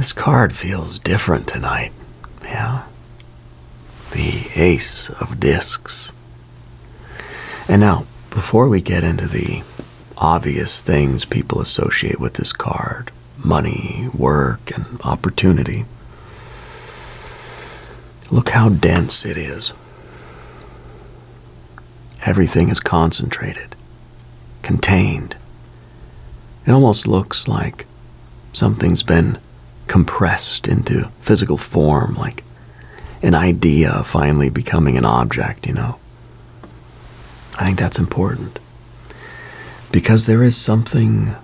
This card feels different tonight. Yeah. The Ace of Discs. And now, before we get into the obvious things people associate with this card, money, work, and opportunity, look how dense it is. Everything is concentrated, contained. It almost looks like something's been compressed into physical form, like an idea finally becoming an object, I think that's important. Because there is something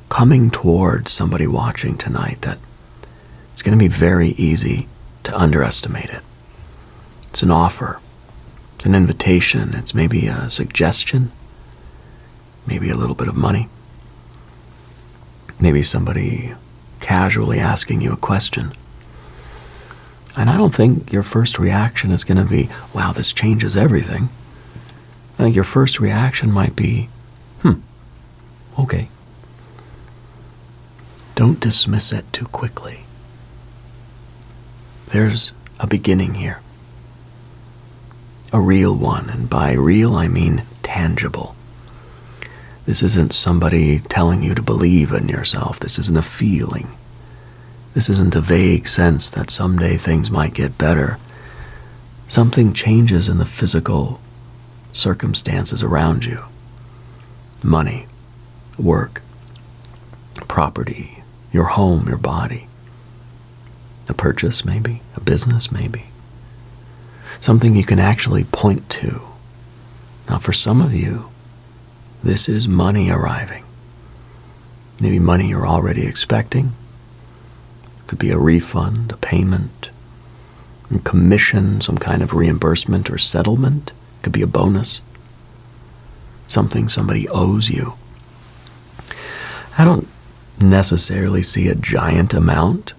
coming towards somebody watching tonight that it's going to be very easy to underestimate it. It's an offer. It's an invitation. It's maybe a suggestion. Maybe a little bit of money. Maybe somebody casually asking you a question. And I don't think your first reaction is going to be, wow, this changes everything. I think your first reaction might be, okay. Don't dismiss it too quickly. There's a beginning here. A real one, and by real I mean tangible. This isn't somebody telling you to believe in yourself. This isn't a feeling. This isn't a vague sense that someday things might get better. Something changes in the physical circumstances around you. Money, work, property, your home, your body. A purchase maybe, a business maybe. Something you can actually point to. Now for some of you, this is money arriving. Maybe money you're already expecting. Could be a refund, a payment, a commission, some kind of reimbursement or settlement. Could be a bonus. Something somebody owes you. I don't necessarily see a giant amount,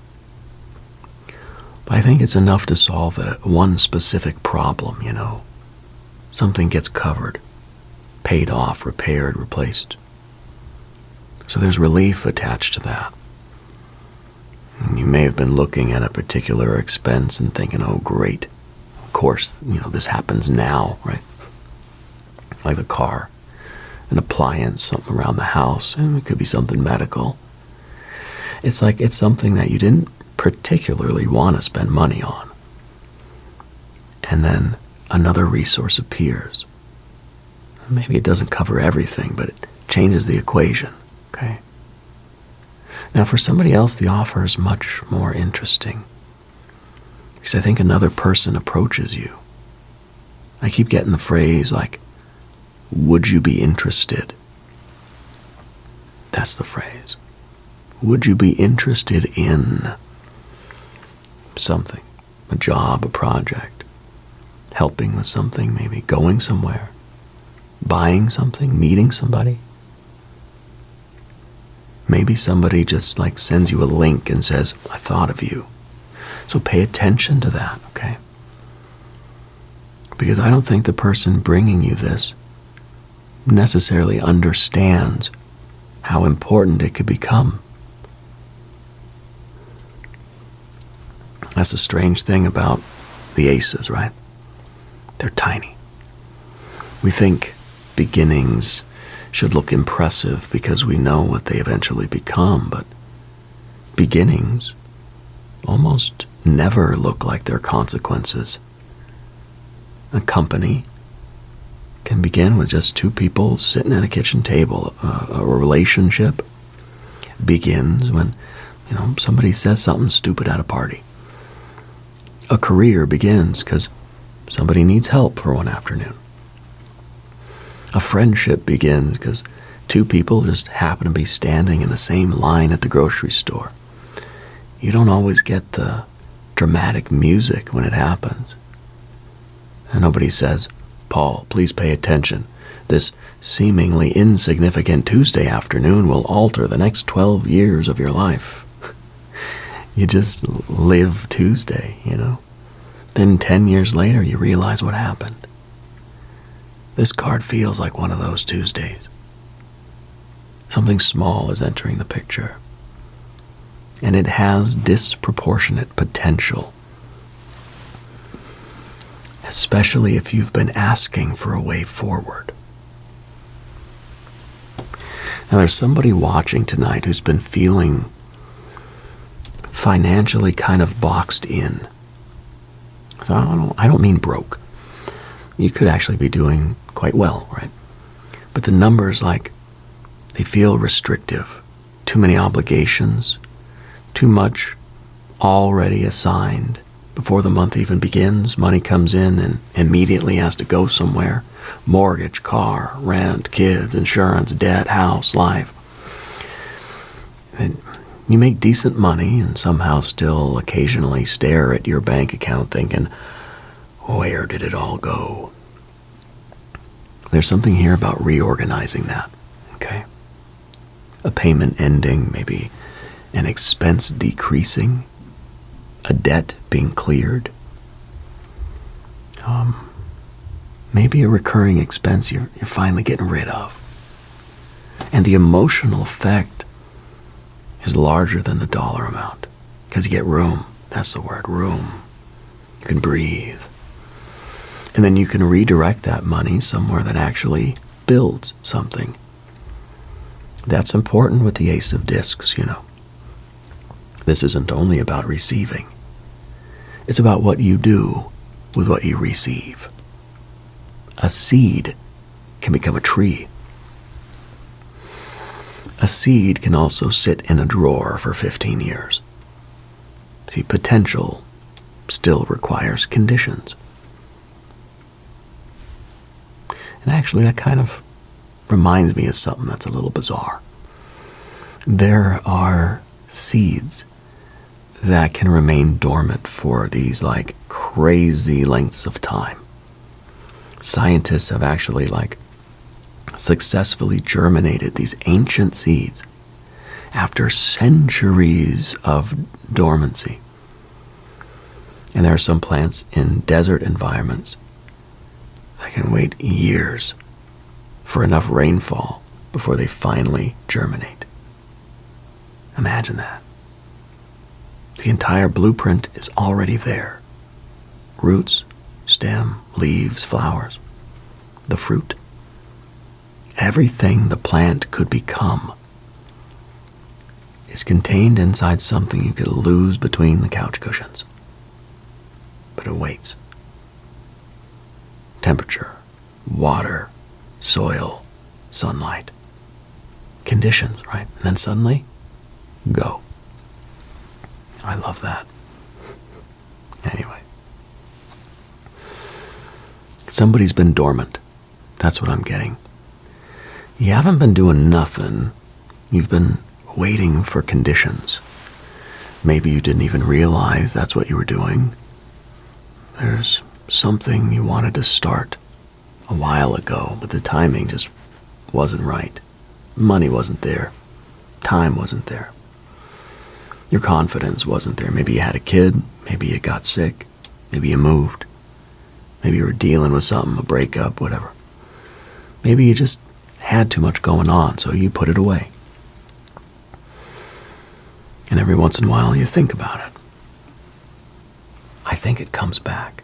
but I think it's enough to solve one specific problem, Something gets covered, paid off, repaired, replaced. So there's relief attached to that. And you may have been looking at a particular expense and thinking, oh, great. Of course, this happens now, right? Like a car, an appliance, something around the house, and it could be something medical. It's like it's something that you didn't particularly want to spend money on. And then another resource appears. Maybe it doesn't cover everything, but it changes the equation, okay? Now for somebody else, the offer is much more interesting. Because I think another person approaches you. I keep getting the phrase like, would you be interested? That's the phrase. Would you be interested in something? A job, a project, helping with something, maybe going somewhere, buying something, meeting somebody? Maybe somebody just sends you a link and says, I thought of you. So pay attention to that, okay? Because I don't think the person bringing you this necessarily understands how important it could become. That's the strange thing about the aces, right? They're tiny. We think beginnings should look impressive because we know what they eventually become, but beginnings almost never look like their consequences. A company can begin with just two people sitting at a kitchen table. A relationship begins when, somebody says something stupid at a party. A career begins because somebody needs help for one afternoon. A friendship begins because two people just happen to be standing in the same line at the grocery store. You don't always get the dramatic music when it happens. And nobody says, Paul, please pay attention. This seemingly insignificant Tuesday afternoon will alter the next 12 years of your life. You just live Tuesday, Then 10 years later, you realize what happened. This card feels like one of those Tuesdays. Something small is entering the picture. and it has disproportionate potential, especially if you've been asking for a way forward. Now, there's somebody watching tonight who's been feeling financially kind of boxed in. So I don't mean broke. You could actually be doing quite well, right? But the numbers, like, they feel restrictive. Too many obligations, too much already assigned. Before the month even begins, money comes in and immediately has to go somewhere. Mortgage, car, rent, kids, insurance, debt, house, life. And you make decent money and somehow still occasionally stare at your bank account thinking, where did it all go? There's something here about reorganizing that, okay? A payment ending, maybe an expense decreasing, a debt being cleared, maybe a recurring expense you're finally getting rid of. And the emotional effect is larger than the dollar amount, because you get room. That's the word, room. You can breathe. And then you can redirect that money somewhere that actually builds something. That's important with the Ace of Discs, you know. This isn't only about receiving. It's about what you do with what you receive. A seed can become a tree. A seed can also sit in a drawer for 15 years. See, potential still requires conditions. And actually, that kind of reminds me of something that's a little bizarre. There are seeds that can remain dormant for these like crazy lengths of time. Scientists have actually successfully germinated these ancient seeds after centuries of dormancy. And there are some plants in desert environments that can wait years for enough rainfall before they finally germinate. Imagine that. The entire blueprint is already there. Roots, stem, leaves, flowers, the fruit. Everything the plant could become is contained inside something you could lose between the couch cushions. But it waits. Temperature, water, soil, sunlight, conditions, right? And then suddenly, go. I love that. Anyway. Somebody's been dormant. That's what I'm getting. You haven't been doing nothing. You've been waiting for conditions. Maybe you didn't even realize that's what you were doing. There's something you wanted to start a while ago, but the timing just wasn't right. Money wasn't there. Time wasn't there. Your confidence wasn't there. Maybe you had a kid. Maybe you got sick. Maybe you moved. Maybe you were dealing with something, a breakup, whatever. Maybe you just had too much going on, so you put it away. And every once in a while you think about it. I think it comes back.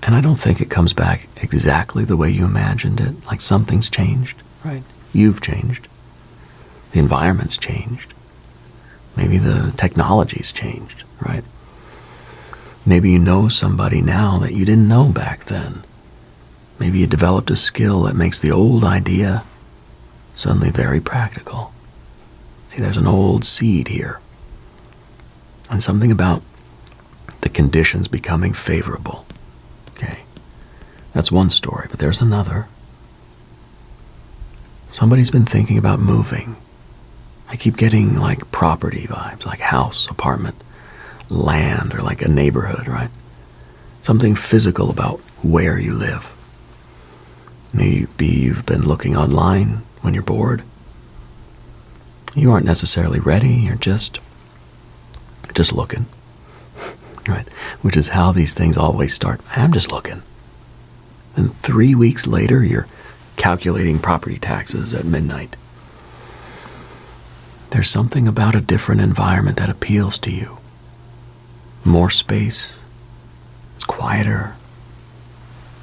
And I don't think it comes back exactly the way you imagined it, like something's changed, right? You've changed. The environment's changed. Maybe the technology's changed, right? Maybe you know somebody now that you didn't know back then. Maybe you developed a skill that makes the old idea suddenly very practical. See, there's an old seed here. And something about the conditions becoming favorable. Okay, that's one story, but there's another. Somebody's been thinking about moving. I keep getting like property vibes, like house, apartment, land, or like a neighborhood, right? Something physical about where you live. Maybe you've been looking online when you're bored. You aren't necessarily ready, you're just looking, right? Which is how these things always start. I'm just looking. Then 3 weeks later, you're calculating property taxes at midnight. There's something about a different environment that appeals to you. More space. It's quieter.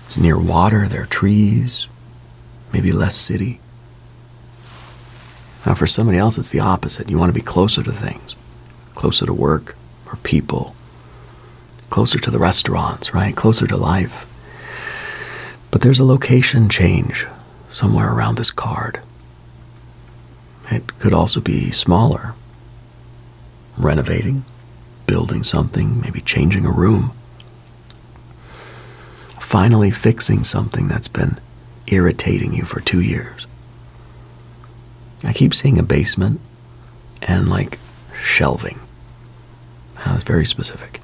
It's near water. There are trees. Maybe less city. Now for somebody else, it's the opposite. You want to be closer to things. Closer to work or people. Closer to the restaurants, right? Closer to life. But there's a location change somewhere around this card. It could also be smaller. Renovating, building something, maybe changing a room. Finally fixing something that's been irritating you for 2 years. I keep seeing a basement and like shelving. It's very specific.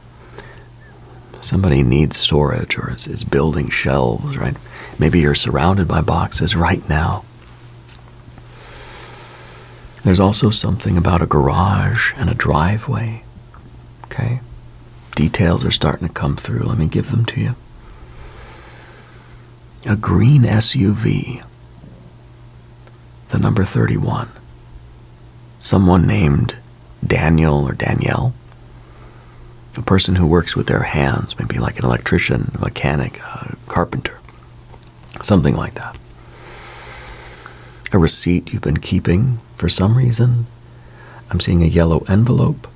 Somebody needs storage or is building shelves, right? Maybe you're surrounded by boxes right now. There's also something about a garage and a driveway, okay? Details are starting to come through. Let me give them to you. A green SUV, the number 31. Someone named Daniel or Danielle. A person who works with their hands, maybe like an electrician, a mechanic, a carpenter, something like that. A receipt you've been keeping for some reason. I'm seeing a yellow envelope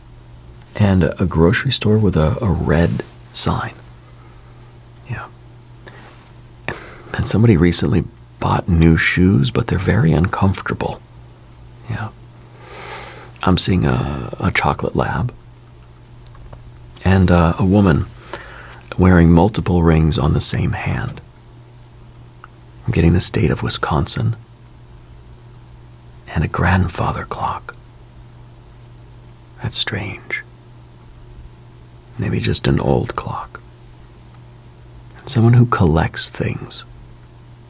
and a grocery store with a red sign. Yeah. And somebody recently bought new shoes, but they're very uncomfortable. Yeah. I'm seeing a chocolate lab and a woman wearing multiple rings on the same hand. I'm getting the state of Wisconsin. And a grandfather clock. That's strange. Maybe just an old clock. And someone who collects things.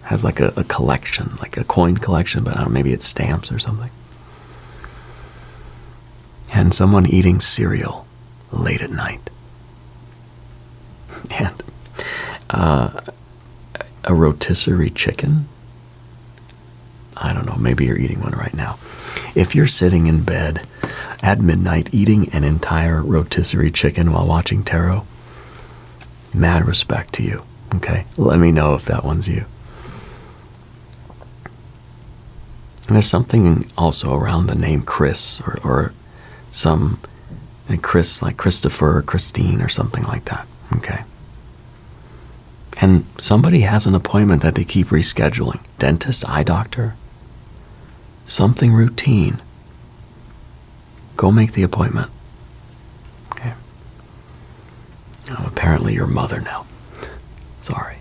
Has like a collection, like a coin collection, but I don't know, maybe it's stamps or something. And someone eating cereal late at night. And a rotisserie chicken. I don't know, maybe you're eating one right now. If you're sitting in bed at midnight eating an entire rotisserie chicken while watching tarot, mad respect to you, okay? Let me know if that one's you. And there's something also around the name Chris or some Chris, like Christopher or Christine or something like that, okay? And somebody has an appointment that they keep rescheduling. Dentist, eye doctor, something routine. Go make the appointment. Okay. Oh, apparently your mother now. Sorry.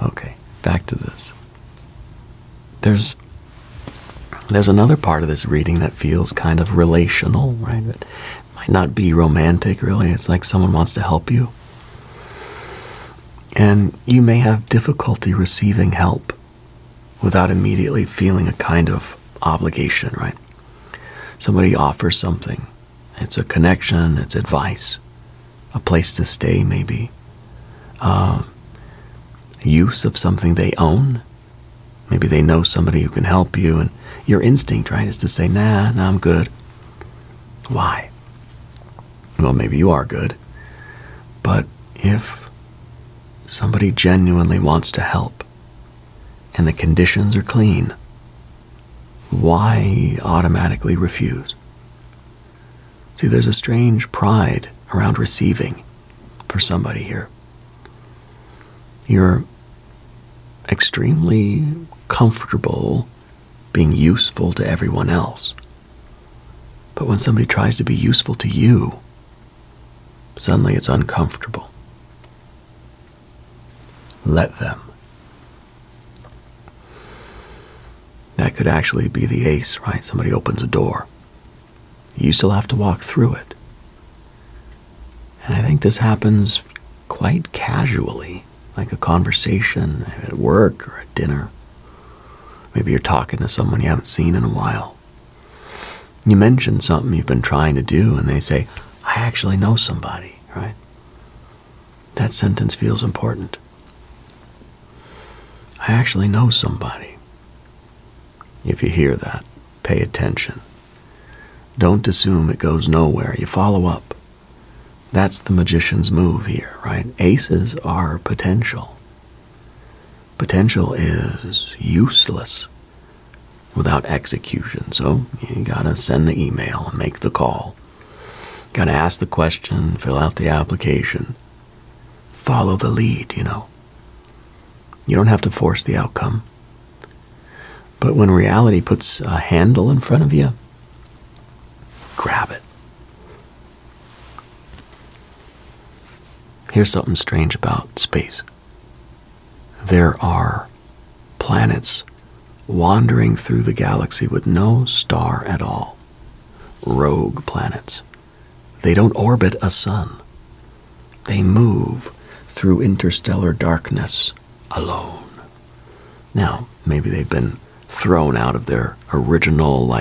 Okay, back to this. There's another part of this reading that feels kind of relational, right? It might not be romantic, really. It's like someone wants to help you. And you may have difficulty receiving help without immediately feeling a kind of obligation, right? Somebody offers something. It's a connection, it's advice, a place to stay maybe, use of something they own. Maybe they know somebody who can help you, and your instinct, right, is to say, nah, I'm good. Why? Well, maybe you are good, but if somebody genuinely wants to help and the conditions are clean, why automatically refuse? See, there's a strange pride around receiving for somebody here. You're extremely comfortable being useful to everyone else. But when somebody tries to be useful to you, suddenly it's uncomfortable. Let them. That could actually be the ace, right? Somebody opens a door. You still have to walk through it. And I think this happens quite casually, like a conversation at work or at dinner. Maybe you're talking to someone you haven't seen in a while. You mention something you've been trying to do, and they say, I actually know somebody, right? That sentence feels important. I actually know somebody. If you hear that, pay attention. Don't assume it goes nowhere. You follow up. That's the magician's move here, right? Aces are potential. Potential is useless without execution. So you gotta send the email and make the call. Gotta ask the question, fill out the application. Follow the lead, You don't have to force the outcome. But when reality puts a handle in front of you, grab it. Here's something strange about space. There are planets wandering through the galaxy with no star at all. Rogue planets. They don't orbit a sun. They move through interstellar darkness alone. Now, maybe they've been thrown out of their original,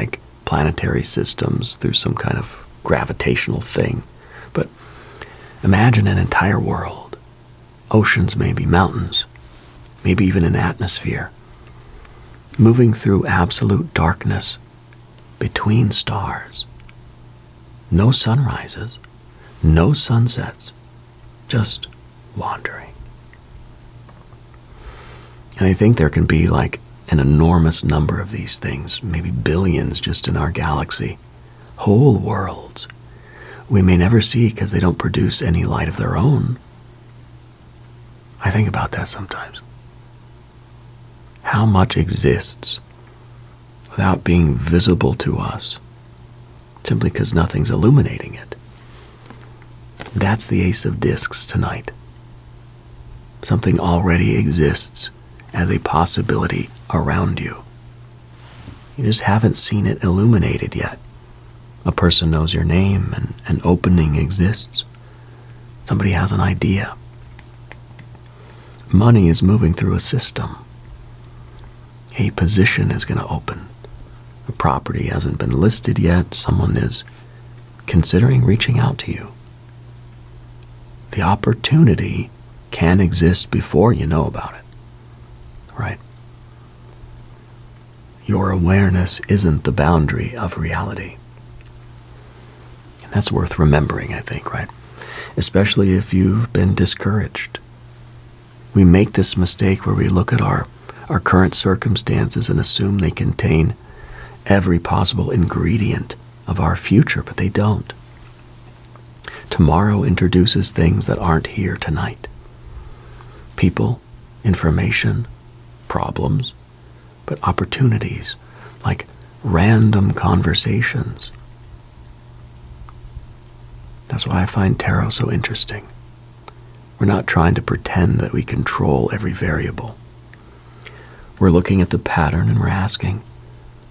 planetary systems through some kind of gravitational thing. But imagine an entire world. Oceans, maybe mountains, maybe even an atmosphere, moving through absolute darkness between stars. No sunrises, no sunsets, just wandering. And I think there can be an enormous number of these things, maybe billions just in our galaxy, whole worlds we may never see because they don't produce any light of their own. I think about that sometimes. How much exists without being visible to us simply because nothing's illuminating it? That's the Ace of Discs tonight. Something already exists as a possibility around you. You just haven't seen it illuminated yet. A person knows your name and an opening exists. Somebody has an idea. Money is moving through a system. A position is going to open. A property hasn't been listed yet. Someone is considering reaching out to you. The opportunity can exist before you know about it, right? Your awareness isn't the boundary of reality. And that's worth remembering, I think, right? Especially if you've been discouraged. We make this mistake where we look at our current circumstances and assume they contain every possible ingredient of our future, but they don't. Tomorrow introduces things that aren't here tonight. People, information, problems, but opportunities, like random conversations. That's why I find tarot so interesting. We're not trying to pretend that we control every variable. We're looking at the pattern and we're asking,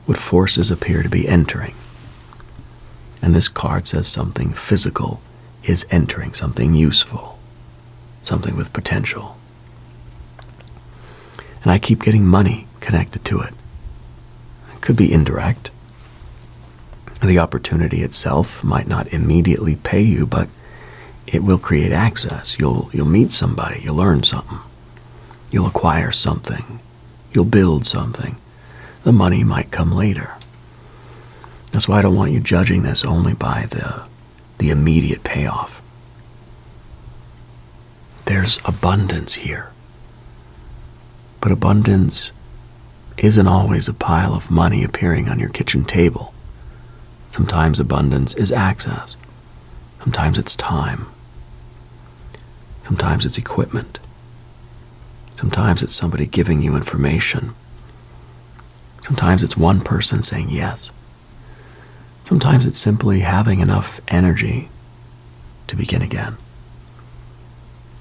what forces appear to be entering? And this card says something physical is entering, something useful, something with potential. And I keep getting money connected to it. It could be indirect. The opportunity itself might not immediately pay you, but it will create access. You'll meet somebody, you'll learn something, you'll acquire something, you'll build something. The money might come later. That's why I don't want you judging this only by the immediate payoff. There's abundance here. But abundance isn't always a pile of money appearing on your kitchen table. Sometimes abundance is access. Sometimes it's time. Sometimes it's equipment. Sometimes it's somebody giving you information. Sometimes it's one person saying yes. Sometimes it's simply having enough energy to begin again.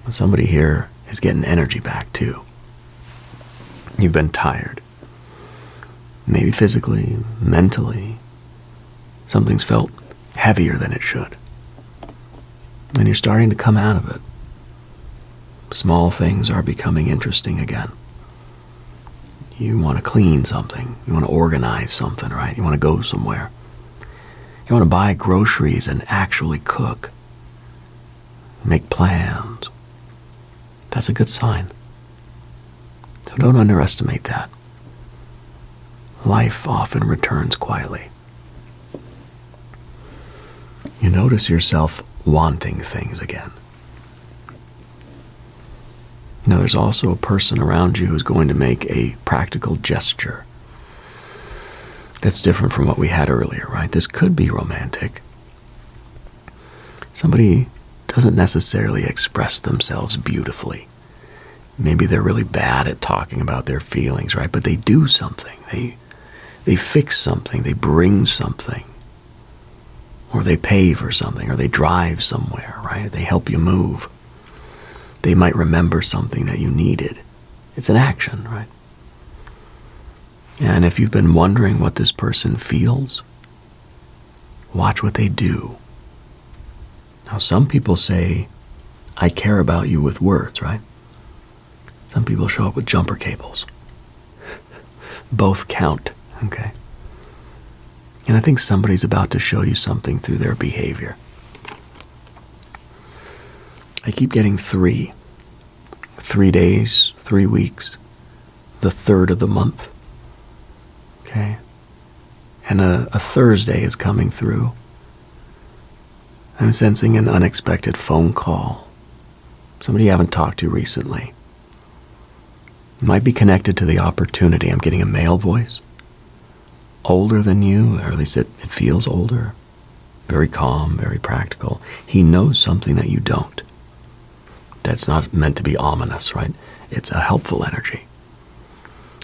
And somebody here is getting energy back too. You've been tired. Maybe physically, mentally. Something's felt heavier than it should. And you're starting to come out of it. Small things are becoming interesting again. You want to clean something. You want to organize something, right? You want to go somewhere. You want to buy groceries and actually cook. Make plans. That's a good sign. So don't underestimate that. Life often returns quietly. you notice yourself wanting things again. Now, there's also a person around you who's going to make a practical gesture that's different from what we had earlier, right? This could be romantic. Somebody doesn't necessarily express themselves beautifully. Maybe they're really bad at talking about their feelings, right? But they do something. They fix something. They bring something. Or they pay for something. Or they drive somewhere, right? They help you move. They might remember something that you needed. It's an action, right? And if you've been wondering what this person feels, watch what they do. Now, some people say, I care about you with words, right? Some people show up with jumper cables. Both count, okay? And I think somebody's about to show you something through their behavior. I keep getting 3. 3 days, 3 weeks, the third of the month. Okay? And a Thursday is coming through. I'm sensing an unexpected phone call. Somebody you haven't talked to recently. It might be connected to the opportunity. I'm getting a male voice. Older than you, or at least it feels older. Very calm, very practical. He knows something that you don't. That's not meant to be ominous, right? It's a helpful energy.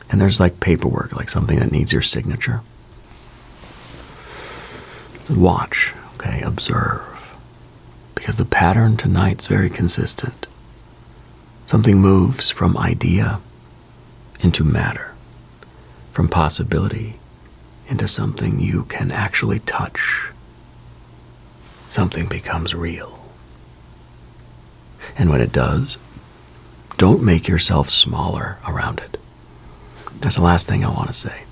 And there's like paperwork, like something that needs your signature. Watch, okay, observe. Because the pattern tonight's very consistent. Something moves from idea into matter, from possibility into something you can actually touch. Something becomes real. And when it does, don't make yourself smaller around it. That's the last thing I want to say.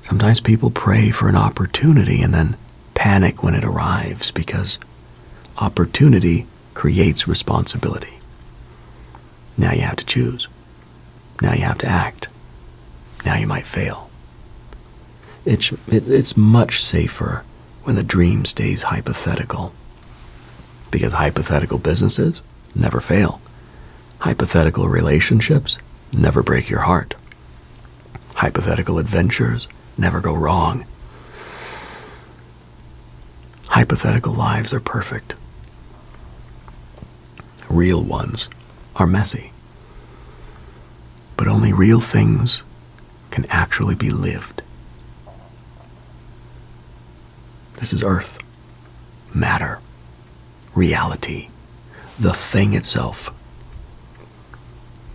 Sometimes people pray for an opportunity and then panic when it arrives because opportunity creates responsibility. Now you have to choose. Now you have to act. Now you might fail. It's much safer when the dream stays hypothetical. Because hypothetical businesses never fail. Hypothetical relationships never break your heart. Hypothetical adventures never go wrong. Hypothetical lives are perfect. Real ones are messy. But only real things can actually be lived. This is Earth, matter, reality, the thing itself.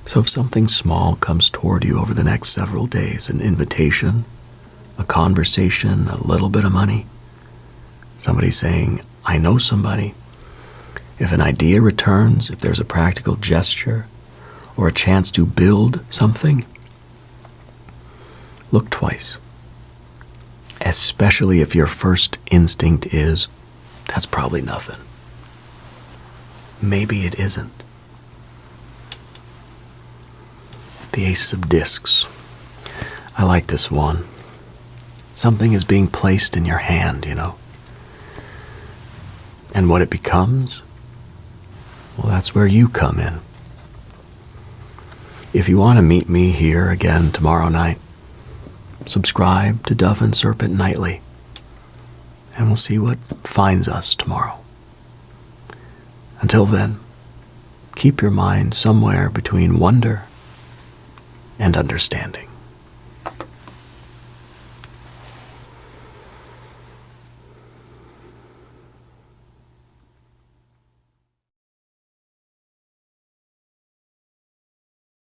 So if something small comes toward you over the next several days, an invitation, a conversation, a little bit of money, somebody saying, I know somebody, if an idea returns, if there's a practical gesture, or a chance to build something, look twice. Especially if your first instinct is, that's probably nothing. Maybe it isn't. The Ace of Discs. I like this one. Something is being placed in your hand, you know. And what it becomes, well, that's where you come in. If you want to meet me here again tomorrow night, subscribe to Dove Serpent Nightly, and we'll see what finds us tomorrow. Until then, keep your mind somewhere between wonder and understanding.